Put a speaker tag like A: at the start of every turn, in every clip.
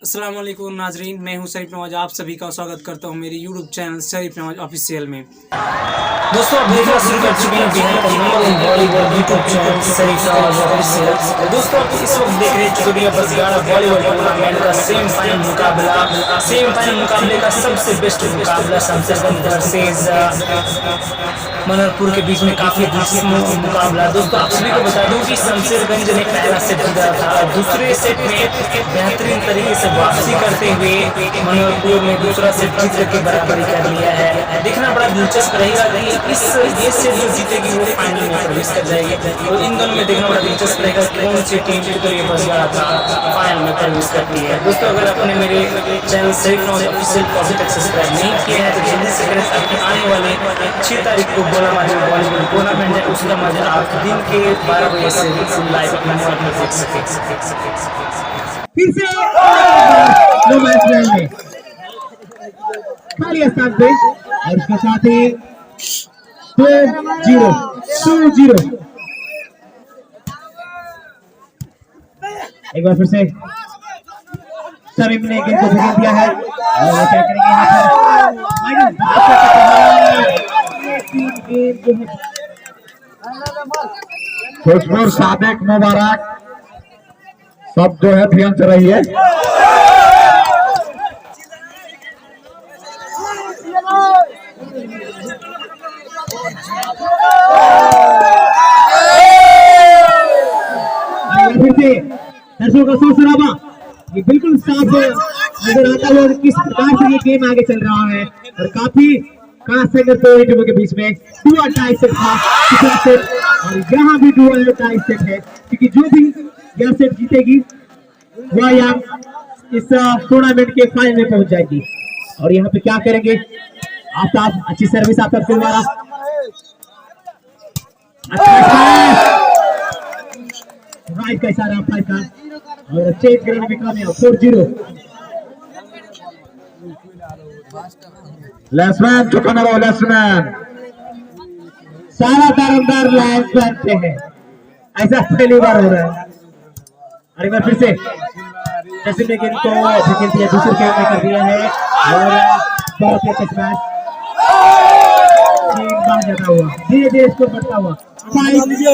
A: अस्सलाम वालेकुम नाजरीन, मैं हूं शरीफ नवाज। आप सभी का स्वागत करता हूं मेरे YouTube channel Sharif Nawaz official में। दोस्तों आप देखना शुरू कर चुके हैं बिहार का number one Bollywood YouTube channel Sharif Nawaz official. दोस्तों आप इस वक्त देख रहे हैं चुटुरिया बस 11 बॉलीवुड टूर्नामेंट का सेमीफाइनल मुकाबला। सेमीफाइनल मुकाबले का सबसे बेस्ट मुकाबला शमशेरगंज वर्सेस मनरपुर के बीच में काफी दिलचस्प मुकाबला। दोस्तों आप सभी को बता दूं कि शमशेरगंज ने पहला सेट जीता था और दूसरे सेट में बेहतरीन तरीके से वापसी करते हुए मनरपुर ने दूसरा सेट जीत के बराबरी कर लिया है। देखना बड़ा दिलचस्प रहेगा कि ये सेट जो जीतेगी वो फाइनल में प्रवेश कर जाएगी। तो इन दोनों में देखना बड़ा दिलचस्प रहेगा कौन सी टीम फाइनल में प्रवेश करती है। दोस्तों अगर आपने मेरे चैनल शरीफ नवाज ऑफिशियल को अभी तक सब्सक्राइब नहीं किया है तो जल्दी से करें ताकि आने वाले 6 तारीख को बॉलीवुड टूर्नामेंट है उसका मजा आप दिन के 12 बजे से बिल्कुल लाइव अपने मोबाइल पर देख सकें।
B: फिर से नो मैच में खाली स्थान पे और उसके साथ ही 2-0 एक बार फिर से शमीम ने गेंद को फेंक दिया है और वो क्या करेंगे यहाँ पर खुशबू सादिक मुबारक सब जो है ध्यान से रही है। दर्शकों का शोर शराबा ये बिल्कुल साफ नजर आता है किस प्रकार से ये गेम आगे चल रहा है और काफी खास है दो टीमों के बीच में डुआ टाई सेट था सेट और यहाँ भी डुआ टाई सेट है क्योंकि जो भी यह सेट जीतेगी वह यहाँ इस टूर्नामेंट के फाइनल में पहुंच जाएगी। और यहाँ पे क्या करेंगे आफ्ताब, अच्छी सर्विस आफ्ताब के द्वारा, राइट का इशारा आफ्ताब का और चेंज करने में कामयाब 4-0। लेफ्टमैन चुकाना रहा, लेफ्टमैन सारा दारोमदार लेफ्टमैन से है, ऐसा पहली बार हो रहा है। और एक बार फिर से जैसे ने गेंद को फेंक दिया, दूसरे गेम में कर दिया है और बहुत ही अच्छा मैच एक बार जाता हुआ धीरे धीरे इसको बढ़ता हुआ 5-0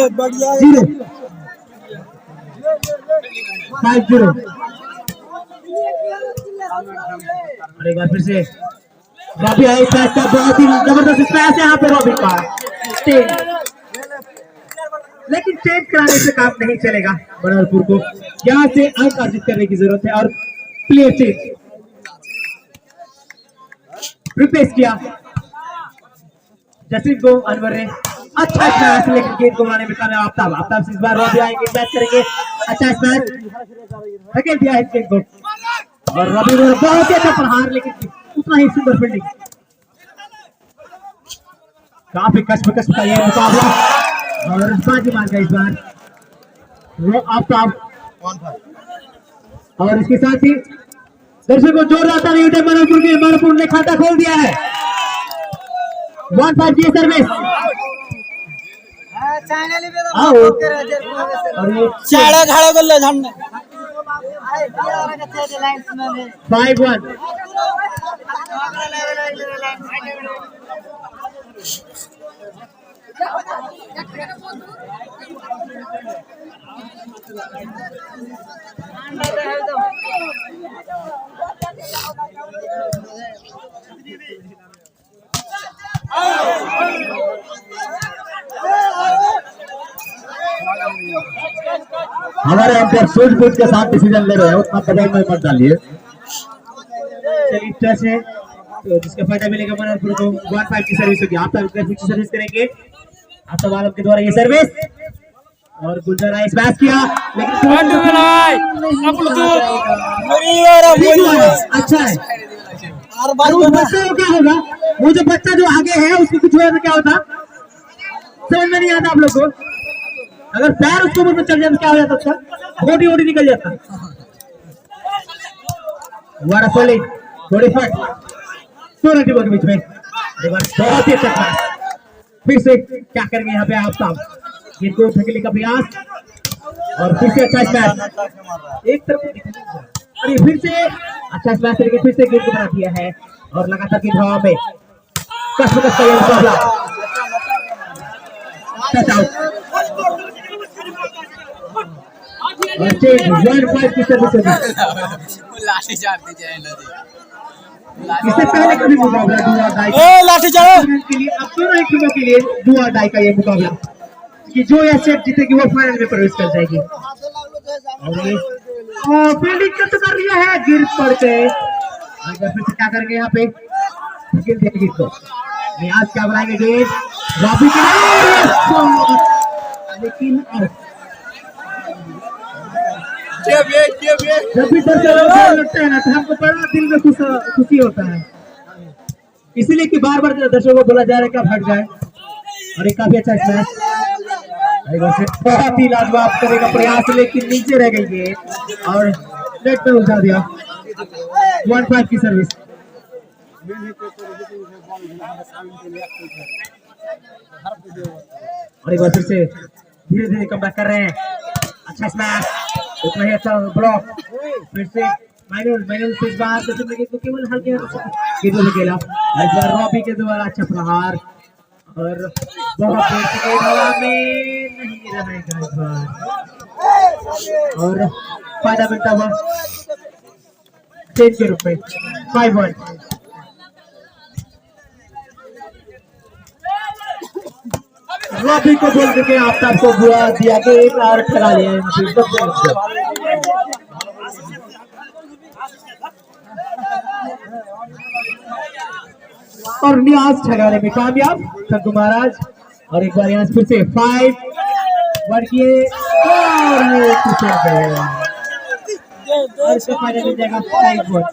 B: और एक बार फिर से रॉबी आई का बहुत ही जबरदस्त स्मैश यहाँ पे रॉबी का लेकिन चेंज कराने से काम नहीं चलेगा। मनरपुर को यहाँ से अंक अर्जित करने की जरूरत है और प्लेयर चेंज रिप्लेस किया जसीम को अनवर ने अच्छा स्मैश लेकिन गेंद को मारने में कामयाब आफ्ताब से इस बार रॉबी आएंगे मैच करेंगे। अच्छा स्मैश धकेल दिया है गेंद को और रॉबी ने बहुत ही अच्छा प्रहार लेकिन उतना ही सुंदर फील्डिंग। काफी कष्ट का ये मुकाबला और बाजी मार गया इस बार आफ्ताब और इसके साथ ही दर्शकों जोर आता नहीं उठे मनरपुर ने खाता खोल दिया है। 1-5 की सर्विस और 5-1 हमारे अंदर सूझबूझ के साथ डिसीजन ले रहे हैं, उतना दबाव में मत डालिए। चलिए टच है तो जिसका फायदा मिलेगा मनरपुर को 1-5 की सर्विस होगी। आप सर्विस करेंगे आफ्ताब आलम के द्वारा ये सर्विस और गुलजार आई स्मैश किया लेकिन अच्छा है। और उस बच्चे को क्या होगा, वो जो बच्चा जो आगे है उसको कुछ हुआ तो क्या होता समझ में नहीं आता आप लोग को। अगर पैर उसके ऊपर में चल जाए तो क्या हो जाता, उसका बॉडी निकल जाता। वाड़ा फॉलिंग थोड़ी फट दोनों टीमों के बीच में एक बार बहुत ही अच्छा फिर से क्या करेंगे यहाँ पे आफ्ताब गेंद को फेंकने का प्रयास और फिर से अच्छा स्मैश एक तरफ और ये फिर से अच्छा स्मैश करके फिर से गेंद को बना दिया है और लगातार गेंद हवा में कस का ये मुकाबला टच आउट और चेंज 1-5 की सर्विस होगी।
C: लाठी चार दीजिए
B: इससे पहले कभी मुकाबला डू और डाई
C: लाठी चार
B: के लिए अब दोनों ही टीमों के लिए डू और डाई का ये मुकाबला कि जो यह सेट जीतेगी वो फाइनल में प्रवेश कर जाएगी। और ये फील्डिंग कट कर लिया है गिर पड़ के फिर से क्या करेंगे यहाँ पे गिर देंगे इसको आज क्या बनाएंगे गेंद वापी के लेकिन जब भी दर्शक लगता है ना तो हमको बड़ा दिल में खुशी होता है इसीलिए कि बार बार दर्शकों को बोला जा रहा है कि हट जाए। और एक काफी अच्छा स्मैश बहुत ही लाजवाब करने का प्रयास लेकिन नीचे रह गई गेंद और नेट में उलझा दिया 1-5 की सर्विस। और एक बार फिर से धीरे धीरे कम बैक कर रहे हैं अच्छा स्मैश उतना ही अच्छा ब्लॉक फिर से मैनुअल से इस बार तो केवल हल्के गेंदों में खेला इस बार रॉबी के द्वारा अच्छा प्रहार और बहुत हवा में नहीं रहेगा इस बार और फायदा मिलता हुआ चेंज के रूप में 5-1। रॉबी को बोल के आफ्ताब को बुआ दिया कि एक और ठगा लिया और नियाज ठगाने में कामयाब शंकु महाराज। और एक बार यहाँ फिर से 5-1 किए और ये टूट गए और इसका फायदा मिल जाएगा 5-1।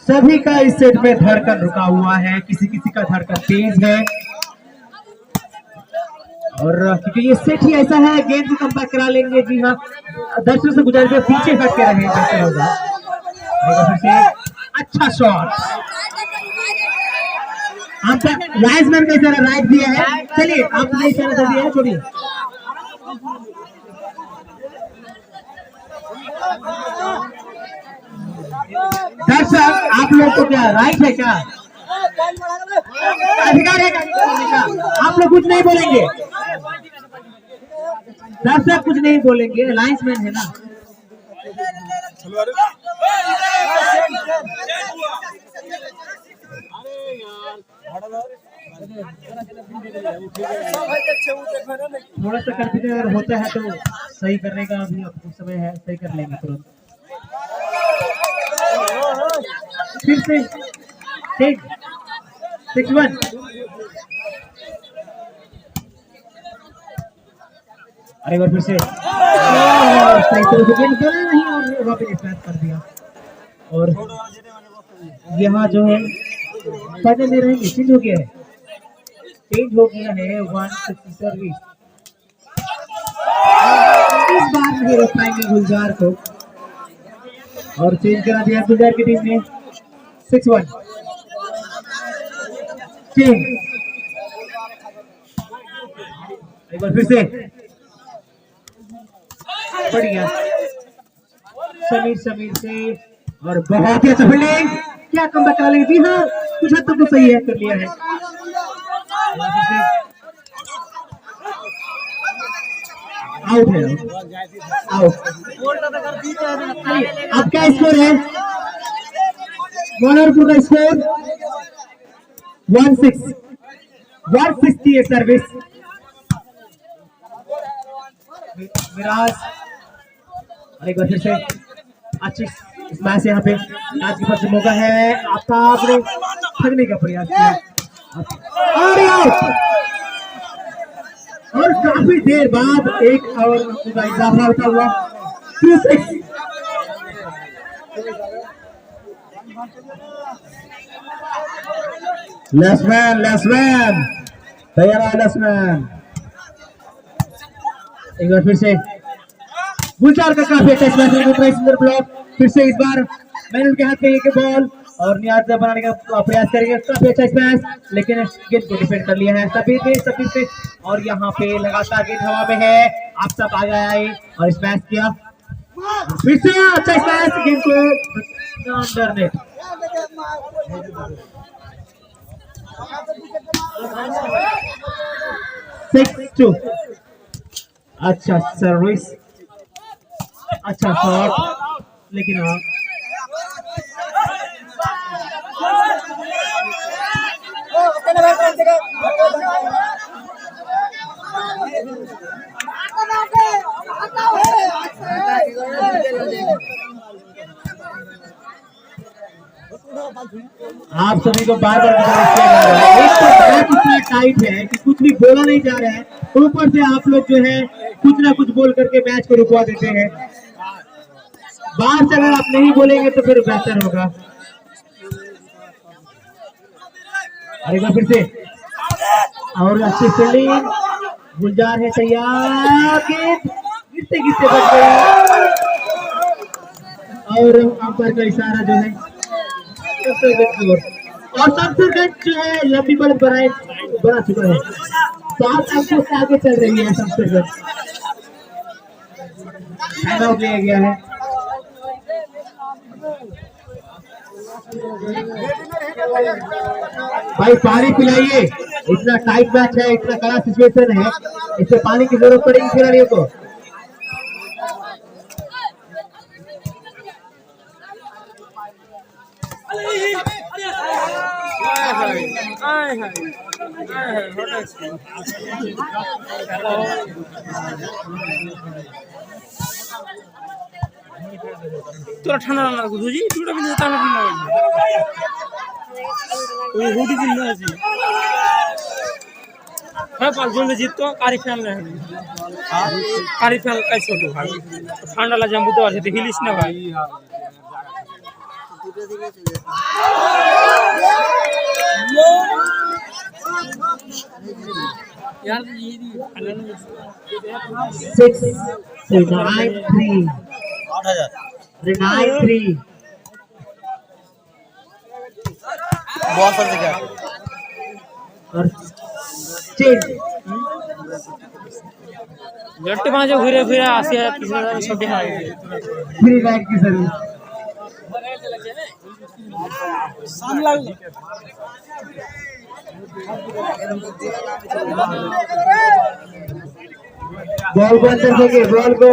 B: सभी का इस सेट में धड़कन रुका हुआ है किसी किसी का धड़कन तेज है और क्योंकि ये सेट ही ऐसा है गेंद को कम बैक करा लेंगे। जी हाँ दर्शकों से गुजारिश है पीछे हट के रहे जैसे होगा। अच्छा शॉट आपका लाइन्समैन का इशारा राइट दिया है चलिए आपने इशारा दे दिया है छोड़िए। दर्शक आप लोग को क्या राइट है क्या अधिकार है क्या आप लोग कुछ नहीं बोलेंगे दर्शक कुछ नहीं बोलेंगे लाइन्समैन है ना। थोड़ा सा कंफ्यूजन अगर होता है तो सही करने का अभी कुछ समय है सही कर लेंगे तुरंत। फिर से 6-1 अरे बार फिर से सही तरह से गेंद बना नहीं और वापस स्मैश कर दिया और यहाँ जो है फाइनल में रहेंगे चेंज हो गया है 160 सर्विस। इस बार नहीं रोक पाएंगे गुलजार को और चेंज करा दिया गुलजार की टीम ने 6-1 चेंज। एक बार फिर से बढ़िया समीर से और बहुत ही अच्छा फील्डिंग क्या कम बैक करा लेंगे। जी हाँ कुछ हद तक तो सही है कर लिया है। आउट है आउट। अब क्या स्कोर है मोनरपुर का स्कोर 160 सर्विस। मिराज एक बार फिर से अच्छी स्मैश यहाँ पे आज के पास मौका है आफ्ताब ने ठगने का प्रयास किया और काफी देर बाद एक और का इजाफा होता हुआ 2-6। लेसमैन तैयार है लेसमैन। एक बार फिर से गुलजार का काफी अच्छा स्मैश सुंदर ब्लॉक फिर से इस बार मैनुअल के हाथ में एक बॉल और नियाज बनाने का प्रयास करेंगे। काफी अच्छा स्मैश, लेकिन गेंद को डिफेंड कर लिया है सभी से। और यहाँ पे लगातार गेंद हवा में है, आप सब आ गए और स्मैश किया। फिर से अच्छा स्मैश, गेंद को अंडर नेट। 6-2। अच्छा सर्विस, अच्छा शॉट, लेकिन हाँ आप सभी को बार बार गुजारिश किया जा रहा है। एक तो बैट इतना टाइट है कि कुछ भी बोला नहीं जा रहा है, ऊपर से आप लोग जो है कुछ ना कुछ बोल करके मैच को रुकवा देते हैं। बाहर से अगर आप नहीं बोलेंगे तो फिर बेहतर होगा। अरे फिर से, और अच्छी फील्डिंग, गुलजार है तैयार, गिरते गिरते बच गई। और अंपायर का इशारा जो है और शमशेरगंज जो है लंबी बड़ा बना चुका है, 7 अंकों से आगे चल रही है शमशेरगंज। टाइम आउट लिया गया है। भाई पानी पिलाइए, इतना टाइट मैच है, इतना कड़ा सिचुएशन है, इससे पानी की जरूरत पड़ेगी खिलाड़ियों को।
A: তোরা ঠান্ডা রান্না করবো বুঝি দুটো কিন্তু ঠান্ডা ঠান্ডা ওই হুডি কিনতে আছি হ্যাঁ 5 জন জিততো কারি ফ্যান रहेंगे কারি ফ্যান कैसे तो भाई ঠান্ডা লাগে हम বুঝতে পারছি তো হিলিস না ভাই यार ये
B: 6-9-3 9-3
C: बहुत सर क्या
B: और चेंज
A: जट्टी पांच घुरे फिरे आसी है 30,000 छोटे हां
B: 3 लाख की सर्विस
A: सामला
B: बॉल को अंदर देंगे, बॉल को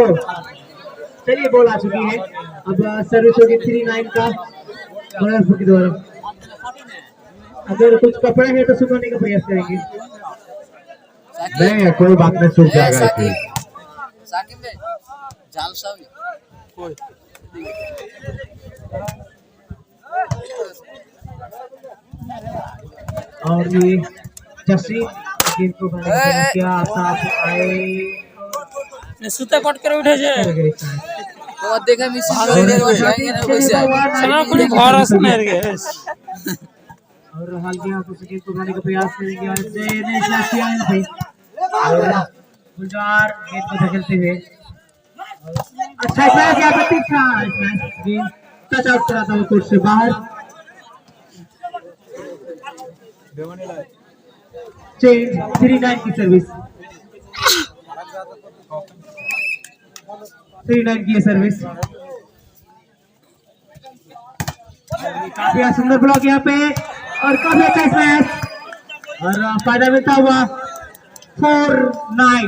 B: चलिए बॉल आ चुकी है। अब सर्विस होगी 3-9 का के द्वारा। अगर कुछ कपड़ा है तो सुखाने का प्रयास करेंगे। नहीं कोई बात नहीं, सूख जाएगा।
C: साकिब में जाल साहब कोई
B: और ये जस्सी गेंद को क्या साथ आए
A: सुता कट कर उठे जे
C: तो देखा मिस जाएंगे ना वैसे
A: सना कुछ घर असने रे
B: और हल्के हाथों से गेंद को बनाने का प्रयास करेंगे और से नहीं स्लैश किया है भाई। और गुलजार गेंद को धकेलते हुए अच्छा स्मैश किया, तीसरा स्मैश गेंद टच आउट करा था वो कोर्ट से बाहर। चेंज 3-9 की सर्विस 3-9 की सर्विस। काफी सुंदर ब्लॉक यहाँ पे और काफी अच्छा स्मैश और फायदा मिलता हुआ 4-9।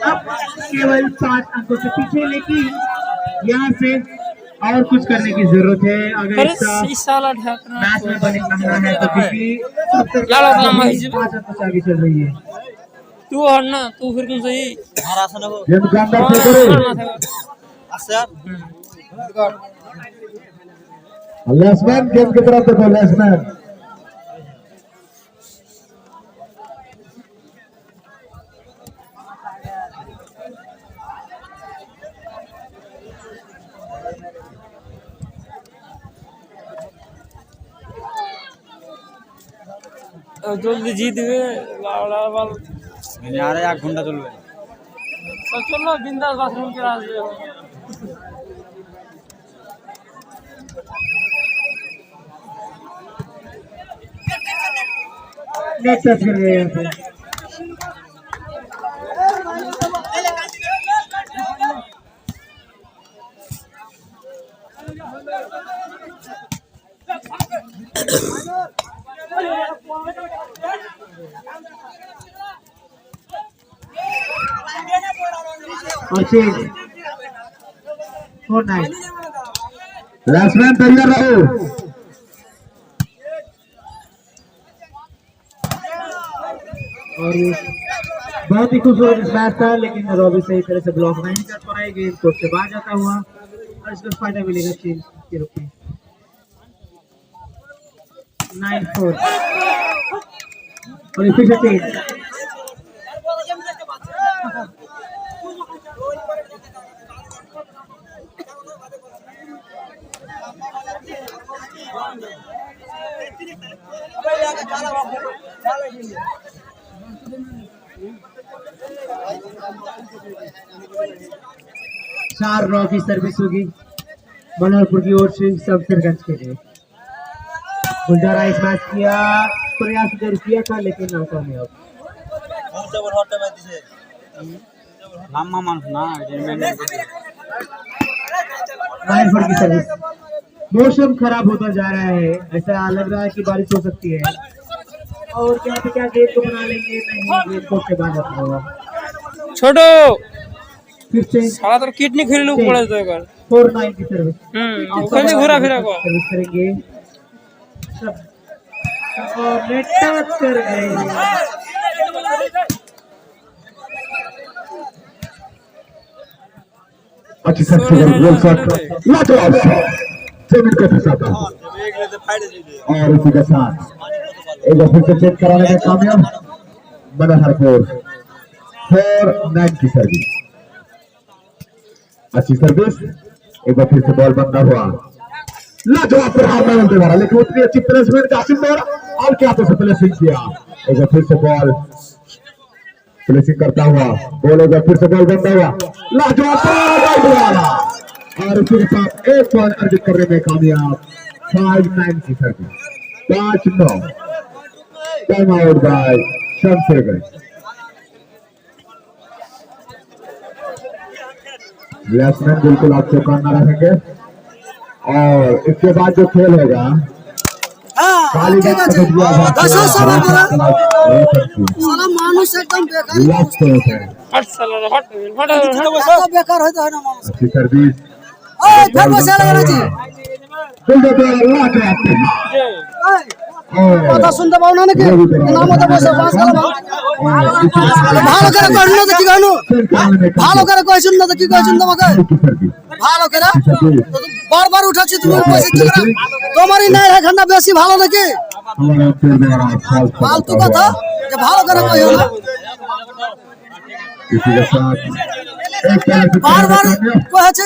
B: अब केवल 5 अंकों से पीछे, लेकिन यहाँ से और कुछ करने की जरूरत है अगर
A: इस साल
B: मैच में बनना है तो, क्योंकि 5 अंकों से आगे चल रही है।
A: तू और ना तू फिर कौन सही
C: हमारा सन हो
B: गेंद को अंदर से करो
C: असर
B: लेसमैन गेंद की तरफ देखो, लेसमैन
A: जल्दी जीत गए लावड़ा वाल
C: यार 1 घंटा चलবে
A: तो चलो बिंदास बाथरूम के राज
B: नेट टच कर गए यहाँ पे। और चेंज 4-9।
D: बैट्समैन तैयार रहो।
B: और ये बहुत ही खूबसूरत मैच था, लेकिन रॉबी सही तरह से ब्लॉक नहीं कर पाए, गेंद कोर्ट से बाहर जाता हुआ और इसका फायदा मिलेगा चीन के रूप में। 9-4 और फिर से चेंज। चार रॉ की सर्विस होगी मनोहरपुर की ओर से शमशेरगंज के लिए। गुलजारा इस मैच किया प्रयास जरूर किया था, लेकिन नाकामयाब। मनोहरपुर की सर्विस। मौसम खराब होता जा रहा है, ऐसा लग रहा है कि बारिश हो सकती है और क्या गेंद को बना लेंगे, नहीं गेंद कोर्ट से बाहर जाता होगा।
A: छोटो
B: फिर से
A: साला तो किडनी खेलने को पड़ा तो एक बार
B: 4-9 की सर्विस।
A: खाली घुरा फिरा को
B: सर्विस करेंगे सब और नेट टच कर गए।
D: अच्छी शॉट गोल शॉट लाजवाब शॉट जमीन को फंसाता और इसी के साथ एक बार फिर से चेक कराने में कामयाब मनोहरपुर। 4-9 की सर्विस। अच्छी सर्विस। एक बार फिर से बॉल बंदा हुआ लाजवाब प्रहार में दे रहा, लेकिन उतनी अच्छी प्लेसमेंट कासिम ने और क्या तो प्लेसिंग किया। एक बार फिर से बॉल प्लेसिंग करता हुआ बॉल, एक बार फिर से बॉल बंदा हुआ लाजवाब प्रहार और इसी के साथ एक पॉइंट अर्जित करने में कामयाब। 5-9 की service. 5-9 time out by Shamsherganj. Batsman बिल्कुल आप चौका न रहेंगे और इसके बाद जो खेल होगा काली
C: ঠিক আছে দশ সবার করা সারা মানুষ একদম বেকার
A: हट साला हट
C: এত বেকার হইতে হয় না মানুষ
D: अच्छी सर्विस
C: ওই ফের বসে লাগা কথা শুনতে পাও না নাকি নাম মতো বসে পাঁচ গেল ভালো করে কইন না তো কি কইনো ভালো করে কইছুন না তো কি কইছুন তোমাকে ভালো করে বারবার উঠাচ্ছি তুমি বসে কি করে তোমারই নাই এখানটা বেশি ভালো নাকি ফালতু কথা যে ভালো করে কইও না
D: इसी के साथ एक तरह से
C: বারবার কইছে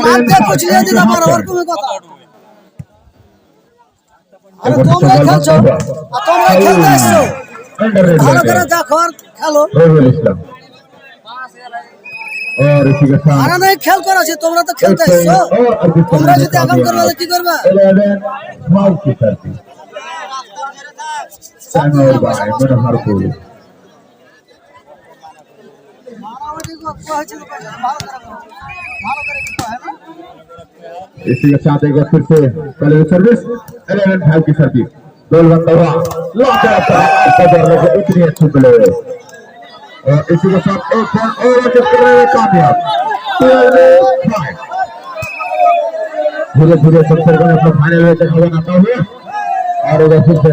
C: লাভ দিয়ে কুছ লিয়ে দিলা বারবার তুমি কথা আরে তোমরা খেলছো আর তোমরা খেলতে আসছো ভালো করে দেখো আর খেলো
D: রবিউল ইসলাম और इसी के साथ
C: আরে নাই খেল করাছে তোমরা তো খেলতে আসছো তোমরা যদি আগাম করবে তো কি করবে
D: 11 की service. Time out by Manoharpur. इसी के साथ एक बार फिर से पहले सर्विस 11-5 की सर्विस। गोल बंदा हुआ इतनी अच्छी प्ले और इसी के साथ एक पॉइंट और अर्जित करने में कामयाब। 12-5 धीरे धीरे शमशेरगंज अपना फाइनल में जगह बनाता हुआ और एक बार फिर से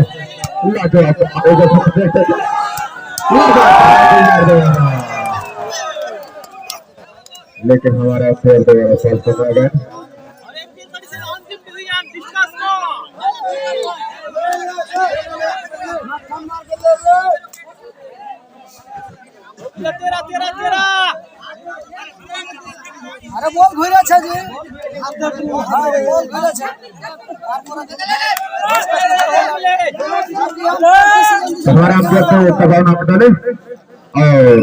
D: लेकिन हमारा फेयर देगा सॉल्व करना गया।
C: আরে বল ঘুরেছে জি হ্যাঁ বল ঘুরেছে
D: हमारा हम करते हैं दबाव ना डालें और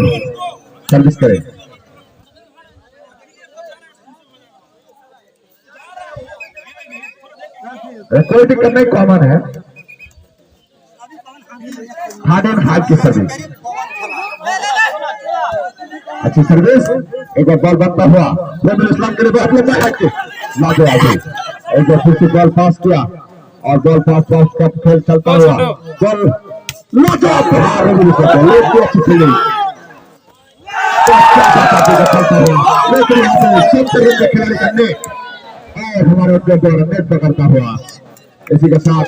D: सर्विस करें। रिकॉर्डिंग करना ही कॉमन है। हार्ड एंड हार्ड की सर्विस, अच्छी सर्विस। एक बार बॉल बनता हुआ मोमिन इस्लाम के लिए बहुत लंबा है कि लाजो आगे एक बार फिर से बॉल पास किया और बॉल पास का खेल चलता हुआ बॉल लाजो मोमिन इस्लाम लेट अच्छी फील्डिंग, लेकिन यहाँ पे सेंटर में खिलाड़ी करने और हमारे उनके द्वारा नेट पकड़ता हुआ इसी के साथ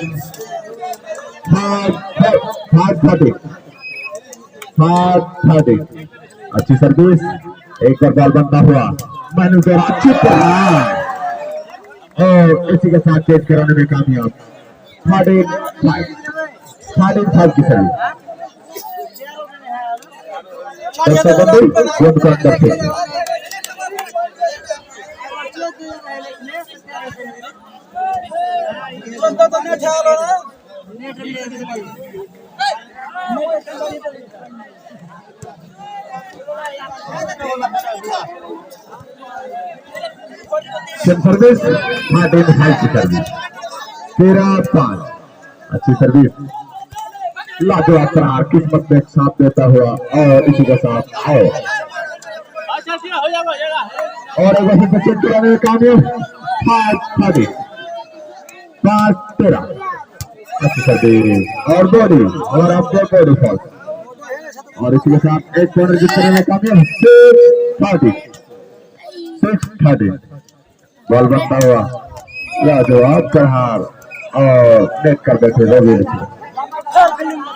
D: अच्छी सर्विस। एक बार बॉल बनता हुआ मैनू द्वारा अच्छी और इसी के साथ चेंज कराने में कामयाब। 5 की सर्विस गेंद को अंदर फेंकी। सर्विस 5 की सर्विस 13-5 अच्छी सर्विस। लाजवाब प्रहार किस्मत में एक साथ देता हुआ और इसी के साथ और वहीं पर चेक कराने में कामयाब। 5-13 अच्छी सर्विस और बॉडी और आपको बॉडी फॉल और इसी के साथ एक कॉर्नर जीत करने में कामयाब। 6-30 बॉल बनता हुआ लाजवाब प्रहार और नेट कर बैठे रवि,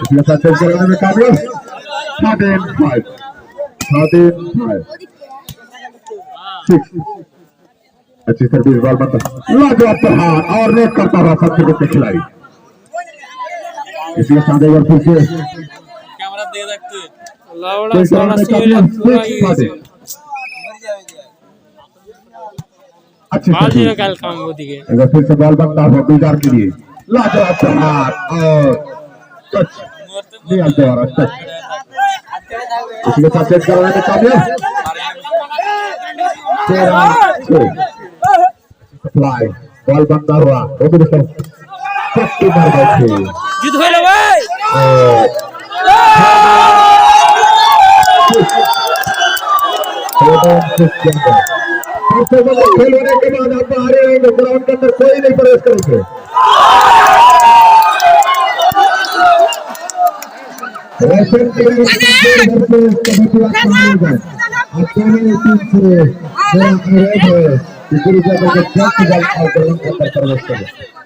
D: इसके साथ चेक कराने में कामयाब। 13-5 अच्छी सर्विस बॉल बनता लाजवाब प्रहार और नेट करता हुआ सबसे बड़े खिलाड़ी। इसके साथ एक बार फिर से अच्छी फिर से बॉल बनता हुआ गुलजार के लिए लाजवाब प्रहार और टच द्वारा टच, इसी के साथ चेक करवाने में कामयाब। 13-6 बॉल बनता हुआ खेल होने के बाद आप बाहर रहेंगे, ग्राउंड के अंदर कोई नहीं प्रवेश करेंगे। प्रवेश करें।